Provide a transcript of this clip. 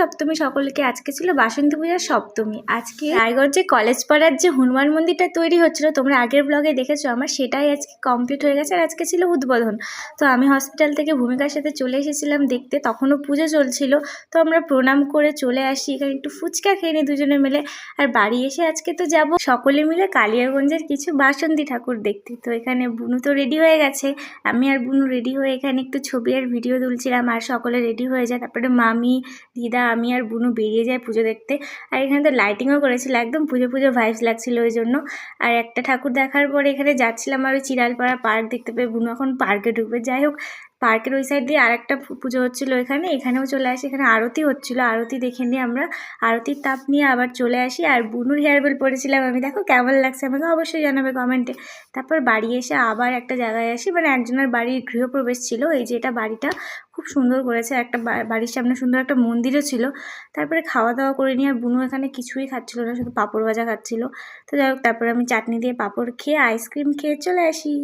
সপ্তমী সকলকে। আজকে ছিল বাসন্তী পূজার সপ্তমী। আজকে রায়গঞ্জে কলেজ পাড়ার যে হনুমান মন্দিরটা তৈরি হচ্ছিল, তোমরা আগের ব্লগে দেখেছো আমার, সেটাই আজকে কমপ্লিট হয়ে গেছে। আর আজকে ছিল উদ্বোধন। তো আমি হসপিটাল থেকে ভূমিকার সাথে চলে এসেছিলাম দেখতে, তখনও পুজো চলছিল। তো আমরা প্রণাম করে চলে আসি, এখানে একটু ফুচকা খেয়ে নিই দুজনে মিলে। আর বাড়ি এসে আজকে তো যাব সকলে মিলে কালিয়াগঞ্জের কিছু বাসন্তী ঠাকুর দেখতে। তো এখানে বুনু তো রেডি হয়ে গেছে, আমি আর বুনু রেডি হয়ে এখানে একটু ছবি আর ভিডিও তুলছিলাম। আর সকলে রেডি হয়ে যায়, তারপরে মামি, দিদা, আমি আর বুনু বেরিয়ে যায় পুজো দেখতে। আর এখানে তো লাইটিংও করেছিল, একদম পুজো পুজো ভাইবস লাগছিল ওই জন্য। আর একটা ঠাকুর দেখার পরে এখানে যাচ্ছিলাম আর ওই চিরালপাড়া পার্ক দেখতে পেয়ে বুনু এখন পার্কে ঢুকবে। যাই হোক, পার্কের ওই সাইড দিয়ে আরেকটা পুজো হচ্ছিলো, এখানেও চলে আসি। এখানে আরতি হচ্ছিলো, আরতি দেখে নিয়ে আমরা আরতির তাপ নিয়ে আবার চলে আসি। আর বুনুর হেয়ার বেল পরেছিলাম আমি, দেখো কেমন লাগছে আমাকে অবশ্যই জানাবে কমেন্টে। তারপর বাড়ি এসে আবার একটা জায়গায় আসি, মানে একজনের বাড়ির গৃহপ্রবেশ ছিল। এই যে এটা বাড়িটা খুব সুন্দর করেছে, একটা বাড়ির সামনে সুন্দর একটা মন্দিরও ছিল। তারপরে খাওয়া দাওয়া করে নিয়ে আর বুনু এখানে কিছুই খাচ্ছিল না, শুধু পাঁপড় ভাজা খাচ্ছিল। তো যাই হোক, তারপরে আমি চাটনি দিয়ে পাঁপড় খেয়ে আইসক্রিম খেয়ে চলে আসি।